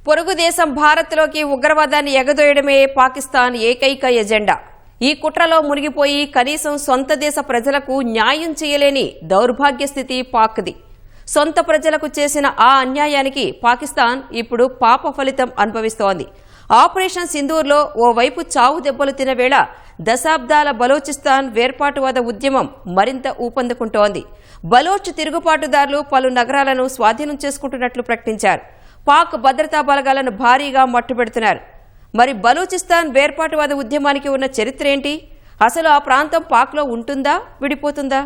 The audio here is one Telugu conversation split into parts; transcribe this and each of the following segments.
పొరుగు దేశం భారత్లోకి ఉగ్రవాదాన్ని ఎగదోయడమే పాకిస్తాన్ ఏకైక ఎజెండా. ఈ కుట్రలో మునిగిపోయి కనీసం సొంత దేశ ప్రజలకు న్యాయం చేయలేని దౌర్భాగ్య స్థితి పాక్ది. సొంత ప్రజలకు చేసిన ఆ అన్యాయానికి పాకిస్తాన్ ఇప్పుడు పాప ఫలితం అనుభవిస్తోంది. ఆపరేషన్ సింధూర్లో ఓవైపు చావు దెబ్బలు తిన వేళ దశాబ్దాల బలోచిస్తాన్ వేర్పాటువాద ఉద్యమం మరింత ఊపందుకుంటోంది. బలోచ్ తిరుగుబాటుదారులు పలు నగరాలను స్వాధీనం చేసుకుంటున్నట్లు ప్రకటించారు. పాక్ భద్రతా బలగాలను భారీగా మట్టుబెడుతున్నారు. మరి బలూచిస్తాన్ వేర్పాటువాద ఉద్యమానికి ఉన్న చరిత్ర ఏంటి? అసలు ఆ ప్రాంతం పాక్లో ఉంటుందా, విడిపోతుందా?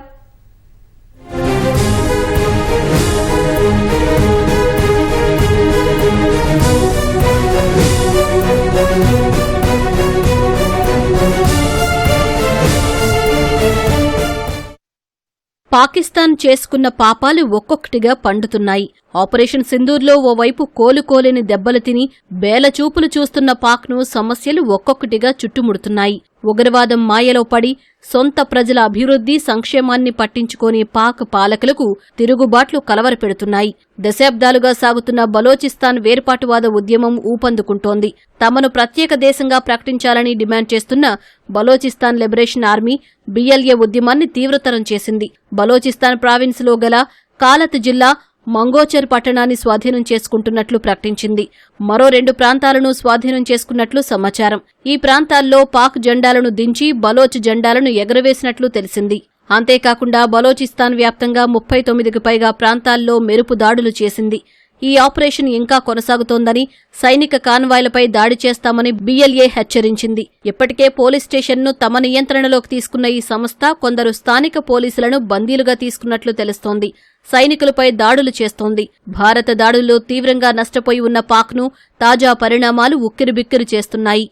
పాకిస్తాన్ చేసుకున్న పాపాలు ఒక్కొక్కటిగా పండుతున్నాయి. ఆపరేషన్ సింధూర్లో ఓవైపు కోలుకోలేని దెబ్బలు తిని బేలచూపులు చూస్తున్న పాక్ను సమస్యలు ఒక్కొక్కటిగా చుట్టుముడుతున్నాయి. ఉగ్రవాదం మాయలో పడి సొంత ప్రజల అభివృద్ధి సంక్షేమాన్ని పట్టించుకోని పాక్ పాలకులకు తిరుగుబాట్లు కలవరపెడుతున్నాయి. దశాబ్దాలుగా సాగుతున్న బలోచిస్తాన్ వేర్పాటువాద ఉద్యమం ఊపందుకుంటోంది. తమను ప్రత్యేక దేశంగా ప్రకటించాలని డిమాండ్ చేస్తున్న బలోచిస్తాన్ లిబరేషన్ ఆర్మీ బిఎల్ఏ ఉద్యమాన్ని తీవ్రతరం చేసింది. బలోచిస్తాన్ ప్రావిన్స్లో గల కాలత్ జిల్లా మంగోచర్ పట్టణాన్ని స్వాధీనం చేసుకుంటున్నట్లు ప్రకటించింది. మరో 2 ప్రాంతాలను స్వాధీనం చేసుకున్నట్లు సమాచారం. ఈ ప్రాంతాల్లో పాక్ జెండాలను దించి బలోచ్ జెండాలను ఎగురవేసినట్లు తెలిసింది. అంతేకాకుండా బలోచిస్తాన్ వ్యాప్తంగా 39కి పైగా ప్రాంతాల్లో మెరుపు దాడులు చేసింది. ఈ ఆపరేషన్ ఇంకా కొనసాగుతోందని, సైనిక కాన్వాయ్లపై దాడి చేస్తామని బిఎల్ఏ హెచ్చరించింది. ఇప్పటికే పోలీస్ స్టేషన్ను తమ నియంత్రణలోకి తీసుకున్న ఈ సంస్థ కొందరు స్థానిక పోలీసులను బందీలుగా తీసుకున్నట్లు తెలుస్తోంది. సైనికులపై దాడులు చేస్తోంది. భారత దాడుల్లో తీవ్రంగా నష్టపోయి ఉన్న పాక్ను తాజా పరిణామాలు ఉక్కిరిబిక్కిరి చేస్తున్నాయి.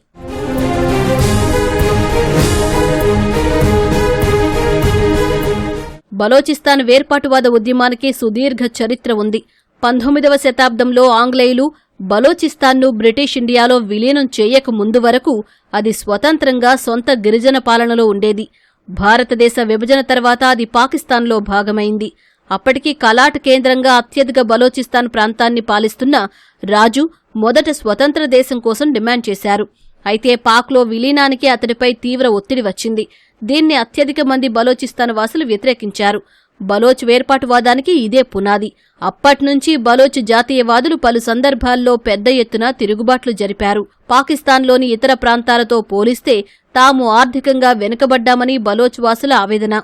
బలోచిస్తాన్ వేర్పాటువాద ఉద్యమానికి సుదీర్ఘ చరిత్ర ఉంది. 19వ శతాబ్దంలో ఆంగ్లేయులు బలోచిస్తాన్ను బ్రిటిష్ ఇండియాలో విలీనం చేయక ముందు వరకు అది స్వతంత్రంగా సొంత గిరిజన పాలనలో ఉండేది. భారతదేశ విభజన తర్వాత అది పాకిస్తాన్లో భాగమైంది. అప్పటికి కలాట్ కేంద్రంగా అత్యధిక బలోచిస్తాన్ ప్రాంతాన్ని పాలిస్తున్న రాజు మొదట స్వతంత్ర దేశం కోసం డిమాండ్ చేశారు. అయితే పాక్లో విలీనానికి అతడిపై తీవ్ర ఒత్తిడి వచ్చింది. దీన్ని అత్యధిక మంది బలోచిస్తాన్ వాసులు వ్యతిరేకించారు. బలోచ్ వేర్పాటువాదానికి ఇదే పునాది. అప్పట్నుంచి బలోచ్ జాతీయవాదులు పలు సందర్భాల్లో పెద్ద ఎత్తున తిరుగుబాట్లు జరిపారు. పాకిస్తాన్లోని ఇతర ప్రాంతాలతో పోలిస్తే తాము ఆర్థికంగా వెనుకబడ్డామని బలోచ్ వాసుల ఆవేదన.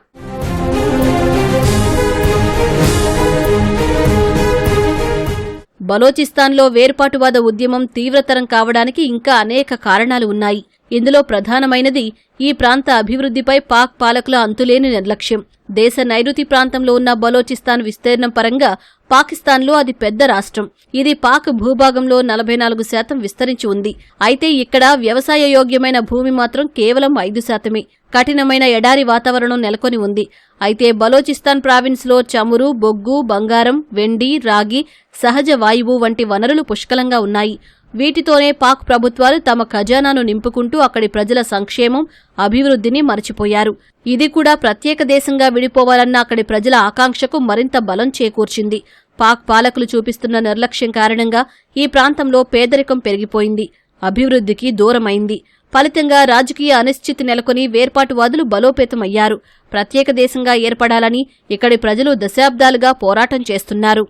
బలోచిస్తాన్లో వేర్పాటువాద ఉద్యమం తీవ్రతరం కావడానికి ఇంకా అనేక కారణాలు ఉన్నాయి. ఇందులో ప్రధానమైనది ఈ ప్రాంత అభివృద్ధిపై పాక్ పాలకుల అంతులేని నిర్లక్ష్యం. దేశ నైరుతి ప్రాంతంలో ఉన్న బలోచిస్తాన్ విస్తీర్ణం పరంగా పాకిస్తాన్లో అది పెద్ద రాష్ట్రం. ఇది పాక్ భూభాగంలో 44% విస్తరించి ఉంది. అయితే ఇక్కడ వ్యవసాయ యోగ్యమైన భూమి మాత్రం కేవలం 5%. కఠినమైన ఎడారి వాతావరణం నెలకొని ఉంది. అయితే బలోచిస్తాన్ ప్రావిన్స్లో చమురు, బొగ్గు, బంగారం, వెండి, రాగి, సహజ వాయువు వంటి వనరులు పుష్కలంగా ఉన్నాయి. వీటితోనే పాక్ ప్రభుత్వాలు తమ ఖజానాను నింపుకుంటూ అక్కడి ప్రజల సంక్షేమం, అభివృద్ధిని మరచిపోయారు. ఇది కూడా ప్రత్యేక దేశంగా విడిపోవాలన్న అక్కడి ప్రజల ఆకాంక్షకు మరింత బలం చేకూర్చింది. పాక్ పాలకులు చూపిస్తున్న నిర్లక్ష్యం కారణంగా ఈ ప్రాంతంలో పేదరికం పెరిగిపోయింది, అభివృద్ధికి దూరమైంది. ఫలితంగా రాజకీయ అనిశ్చితి నెలకొని వేర్పాటువాదులు బలోపేతమయ్యారు. ప్రత్యేక దేశంగా ఏర్పడాలని ఇక్కడి ప్రజలు దశాబ్దాలుగా పోరాటం చేస్తున్నారు.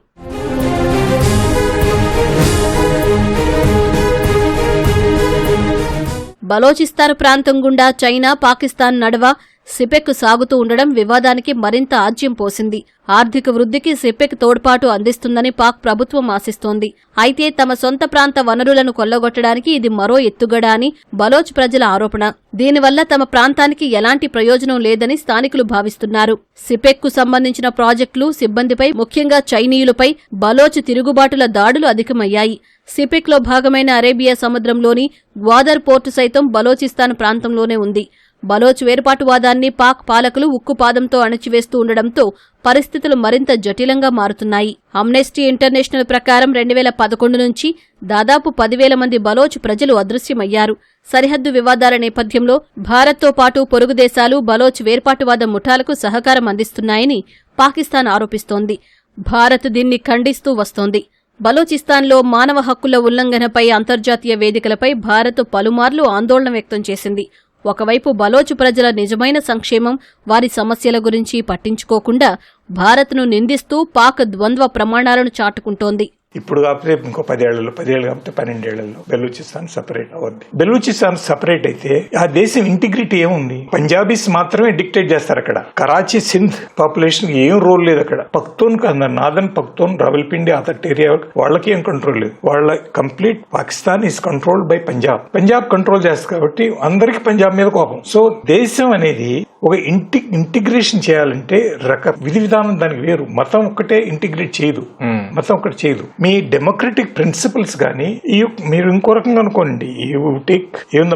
బలోచిస్తాన్ ప్రాంతం గుండా చైనా, పాకిస్తాన్ నడువ సిపెక్ సాగుతూ ఉండడం వివాదానికి మరింత ఆజ్యం పోసింది. ఆర్థిక వృద్ధికి సిపెక్ తోడ్పాటు అందిస్తుందని పాక్ ప్రభుత్వం ఆశిస్తోంది. అయితే తమ సొంత ప్రాంత వనరులను కొల్లగొట్టడానికి ఇది మరో ఎత్తుగడ అని బలోచ్ ప్రజల ఆరోపణ. దీనివల్ల తమ ప్రాంతానికి ఎలాంటి ప్రయోజనం లేదని స్థానికులు భావిస్తున్నారు. సిపెక్కు సంబంధించిన ప్రాజెక్టులు, సిబ్బందిపై, ముఖ్యంగా చైనీయులపై బలోచ్ తిరుగుబాటుల దాడులు అధికమయ్యాయి. సిపెక్లో భాగమైన అరేబియా సముద్రంలోని గ్వాదర్ పోర్టు సైతం బలోచిస్తాన్ ప్రాంతంలోనే ఉంది. బలోచ్ వేర్పాటువాదాన్ని పాక్ పాలకులు ఉక్కుపాదంతో అణచివేస్తూ ఉండడంతో పరిస్థితులు మరింత జటిలంగా మారుతున్నాయి. అమ్నెస్టీ ఇంటర్నేషనల్ ప్రకారం 2011 నుంచి దాదాపు 10,000 మంది బలోచ్ ప్రజలు అదృశ్యమయ్యారు. సరిహద్దు వివాదాల నేపథ్యంలో భారత్తో పాటు పొరుగు దేశాలు బలోచ్ వేర్పాటువాద ముఠాలకు సహకారం అందిస్తున్నాయని పాకిస్తాన్ ఆరోపిస్తోంది. భారత్ దీన్ని ఖండిస్తూ వస్తోంది. బలూచిస్తాన్లో మానవ హక్కుల ఉల్లంఘనపై అంతర్జాతీయ వేదికలపై భారత్ పలుమార్లు ఆందోళన వ్యక్తం చేసింది. ఒకవైపు బలోచ్ ప్రజల నిజమైన సంక్షేమం, వారి సమస్యల గురించి పట్టించుకోకుండా భారత్ను నిందిస్తూ పాక్ ద్వంద్వ ప్రమాణాలను చాటుకుంటోంది. ఇప్పుడు కాకపోతే ఇంకో 10 ఏళ్లలో 10 ఏళ్ళు కాకపోతే 12 ఏళ్లలో బెలూచిస్తాన్ సపరేట్ అవుద్ది. బెలూచిస్తాన్ సపరేట్ అయితే ఆ దేశం ఇంటిగ్రిటీ ఏముంది? పంజాబీస్ మాత్రమే డిక్టేట్ చేస్తారు అక్కడ. కరాచీ సింధ్ పాపులేషన్ ఏం రోల్ లేదు అక్కడ. పఖ్తూన్ నాదన్ పఖ్తూన్ రావల్పిండి అదర్ ఏరియా వాళ్ళకి ఏం కంట్రోల్ లేదు. వాళ్ళ complete Pakistan is controlled by Punjab control చేస్తారు కాబట్టి అందరికి పంజాబ్ మీద కోపం. సో దేశం అనేది ఒక ఇంటిగ్రేషన్ చేయాలంటే విధి విధానం దానికి వేరు. మతం ఒక్కటే ఇంటిగ్రేట్ చేయదు, మతం ఒక్కటి చేయదు. మీ డెమోక్రటిక్ ప్రిన్సిపల్స్ గానీ మీరు ఇంకో రకంగా అనుకోండి.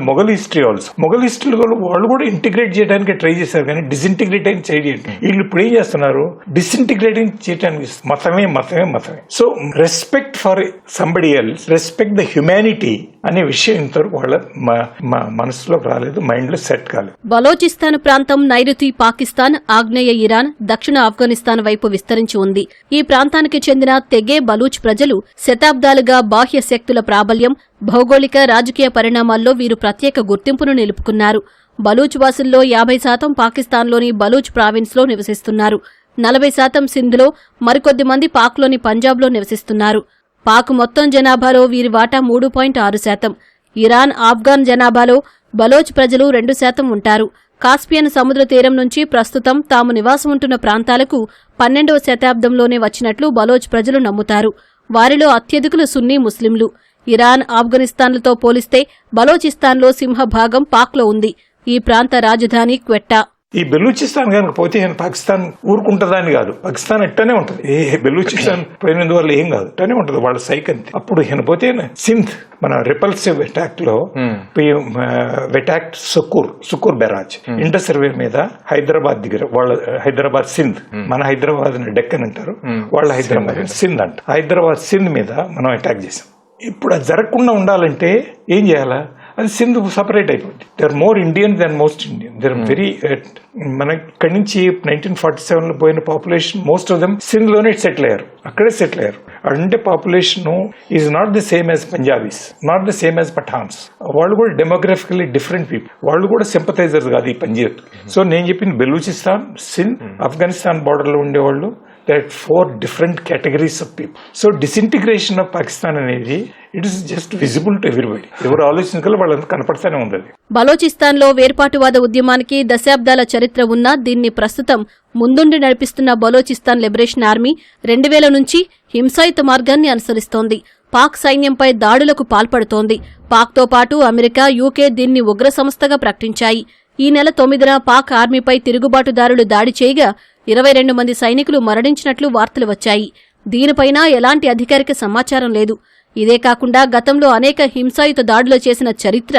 మొఘల్ హిస్టరీ ఆల్సో, మొఘల్ హిస్టరీలో వాళ్ళు కూడా ఇంటిగ్రేట్ చేయడానికి ట్రై చేశారు కానీ డిసింటిగ్రేట్ అని చేయడం. వీళ్ళు ఇప్పుడు ఏం చేస్తున్నారు? డిసింటిగ్రేటింగ్ చేయడానికి. మతమే. So respect for somebody else, respect the humanity అనే విషయం ఇంతవరకు వాళ్ళ మనసులోకి రాలేదు, మైండ్ లో సెట్ కాలేదు. బలోచిస్తాన్ ప్రాంతం నైరుతి పాకిస్తాన్, ఆగ్నేయ ఇరాన్, దక్షిణ ఆఫ్ఘనిస్తాన్ వైపు విస్తరించి ఉంది. ఈ ప్రాంతానికి చెందిన తెగే బలూచ్ ప్రజలు శతాబ్దాలుగా బాహ్య శక్తుల ప్రాబల్యం, భౌగోళిక రాజకీయ పరిణామాల్లో వీరు ప్రత్యేక గుర్తింపును నిలుపుకున్నారు. బలూచ్ వాసుల్లో 50% పాకిస్తాన్లోని బలూచ్ ప్రావిన్స్లో నివసిస్తున్నారు. 40% సింధ్లో, మరికొద్ది మంది పాక్లోని పంజాబ్లో నివసిస్తున్నారు. పాక్ మొత్తం జనాభాలో వీరి వాటా 3.6%. ఇరాన్, ఆఫ్ఘాన్ జనాభాలో బలోచ్ ప్రజలు 2% ఉంటారు. కాస్పియన్ సముద్ర తీరం నుంచి ప్రస్తుతం తాము నివాసముంటున్న ప్రాంతాలకు 12వ శతాబ్దంలోనే వచ్చినట్లు బలోచ్ ప్రజలు నమ్ముతారు. వారిలో అత్యధికులు సున్నీ ముస్లింలు. ఇరాన్, ఆఫ్ఘనిస్తాన్లతో పోలిస్తే బలోచిస్తాన్లో సింహభాగం పాక్లో ఉంది. ఈ ప్రాంత రాజధాని క్వెట్టా. ఈ బెలూచిస్తాన్ కనుక పోతే పాకిస్తాన్ ఊరుకుంటుందని కాదు, పాకిస్తాన్ ఎట్టనే ఉంటుంది. బెలూచిస్తాన్ పోయినందువల్ల ఏం కాదు, ఎట్టనే ఉంటుంది వాళ్ళ సైక్ అంతే. అప్పుడు ఈయన పోతే సింధ్ మన రిపల్సివ్ అటాక్ లో అటాక్ సుకూర్ బెరాజ్ ఇంటర్ సర్వే మీద హైదరాబాద్ దగ్గర, వాళ్ళ హైదరాబాద్ సింధ్, మన హైదరాబాద్ డెక్కన్ అంటారు, వాళ్ళ హైదరాబాద్ సింధ్ అంట. హైదరాబాద్ సింధ్ మీద మనం అటాక్ చేసాం. ఇప్పుడు అది జరగకుండా ఉండాలంటే ఏం చేయాలా? అది సింధ్ సపరేట్ అయిపోయింది. They are more Indian than most Indian. They are very మన ఇక్కడి నుంచి 1947 పోయిన population most of them Sindh లోనే సెటిల్ అయ్యారు, అక్కడే సెటిల్ అయ్యారు. అంటే population is not the same as Punjabis, not the same as Pathans. వాళ్ళు కూడా డెమోగ్రఫికల్లీ డిఫరెంట్ పీపుల్, వాళ్ళు కూడా సింపథైజర్స్ కాదు ఈ పంజాబ్. సో నేను చెప్పింది బెలూచిస్తాన్, సింధ్, ఆఫ్ఘనిస్తాన్ బార్డర్ లో ఉండేవాళ్ళు, that 4 different categories of people. So disintegration of Pakistan అనేది it is just visible to everybody. ఎవరు ఆలోచించగల వాళ్ళంతా కనపడతానే ఉంది. బలోచిస్తాన్లో వేర్పాటువాద ఉద్యమానికి దశాబ్దాల చరిత్ర ఉన్నా దీన్ని ప్రస్తుతం ముందుండి నడిపిస్తున్న బలోచిస్తాన్ లిబరేషన్ ఆర్మీ 2000 నుంచి హింసాయుత మార్గాన్ని అనుసరిస్తోంది. పాక్ సైన్యంపై దాడులకు పాల్పడుతోంది. పాక్తో పాటు అమెరికా, యూకే దీన్ని ఉగ్ర సంస్థగా ప్రకటించాయి. ఈ నెల 9న పాక్ ఆర్మీపై తిరుగుబాటుదారులు దాడి చేయగా 22 మంది సైనికులు మరణించినట్లు వార్తలు వచ్చాయి. దీనిపైన ఎలాంటి అధికారిక సమాచారం లేదు. ఇదే కాకుండా గతంలో అనేక హింసాయుత దాడులు చేసిన చరిత్ర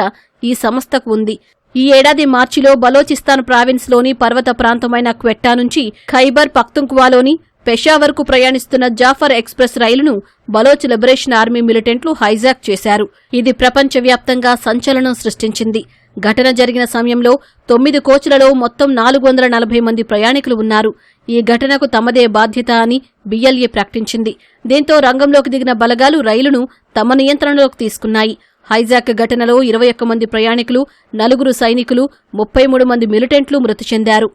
ఈ సంస్థకు ఉంది. ఈ ఏడాది మార్చిలో బలోచిస్తాన్ ప్రావిన్స్లోని పర్వత ప్రాంతమైన క్వెట్టా నుంచి ఖైబర్ పఖ్తుంఖ్వాలోని పెషావర్కు ప్రయాణిస్తున్న జాఫర్ ఎక్స్ప్రెస్ రైలును బలోచ్ లిబరేషన్ ఆర్మీ మిలిటెంట్లు హైజాక్ చేశారు. ఇది ప్రపంచవ్యాప్తంగా సంచలనం సృష్టించింది. ఘటన జరిగిన సమయంలో 9 కోచ్లలో మొత్తం 440 మంది ప్రయాణికులు ఉన్నారు. ఈ ఘటనకు తమదే బాధ్యత అని బిఎల్ఏ ప్రకటించింది. దీంతో రంగంలోకి దిగిన బలగాలు రైలును తమ నియంత్రణలోకి తీసుకున్నాయి. హైజాక్ ఘటనలో 21 మంది ప్రయాణికులు, 4 సైనికులు, 33 మంది మిలిటెంట్లు మృతి చెందారు.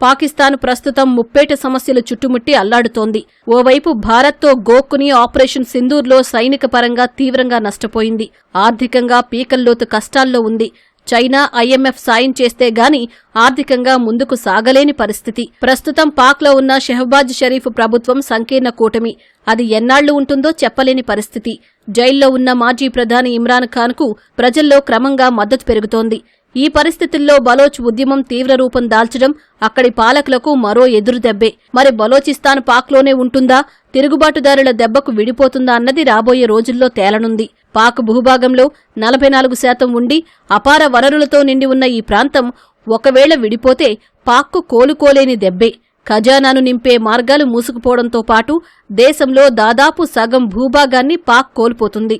పాకిస్తాన్ ప్రస్తుతం ముప్పేట సమస్యలు చుట్టుముట్టి అల్లాడుతోంది. ఓవైపు భారత్తో గోక్కుని ఆపరేషన్ సింధూర్లో సైనిక పరంగా తీవ్రంగా నష్టపోయింది. ఆర్థికంగా పీకల్లోతు కష్టాల్లో ఉంది. చైనా, ఐఎంఎఫ్ సాయం చేస్తే గాని ఆర్థికంగా ముందుకు సాగలేని పరిస్థితి. ప్రస్తుతం పాక్లో ఉన్న షెహబాజ్ షరీఫ్ ప్రభుత్వం సంకీర్ణ కూటమి. అది ఎన్నాళ్లు ఉంటుందో చెప్పలేని పరిస్థితి. జైల్లో ఉన్న మాజీ ప్రధాని ఇమ్రాన్ ఖాన్కు ప్రజల్లో క్రమంగా మద్దతు పెరుగుతోంది. ఈ పరిస్థితుల్లో బలోచ్ ఉద్యమం తీవ్ర రూపం దాల్చడం అక్కడి పాలకులకు మరో ఎదురుదెబ్బే. మరి బలోచిస్తాన్ పాక్లోనే ఉంటుందా, తిరుగుబాటుదారుల దెబ్బకు విడిపోతుందా అన్నది రాబోయే రోజుల్లో తేలనుంది. పాక్ భూభాగంలో 44% ఉండి అపార వనరులతో నిండి ఉన్న ఈ ప్రాంతం ఒకవేళ విడిపోతే పాక్కు కోలుకోలేని దెబ్బే. ఖజానాను నింపే మార్గాలు మూసుకుపోవడంతో పాటు దేశంలో దాదాపు సగం భూభాగాన్ని పాక్ కోల్పోతుంది.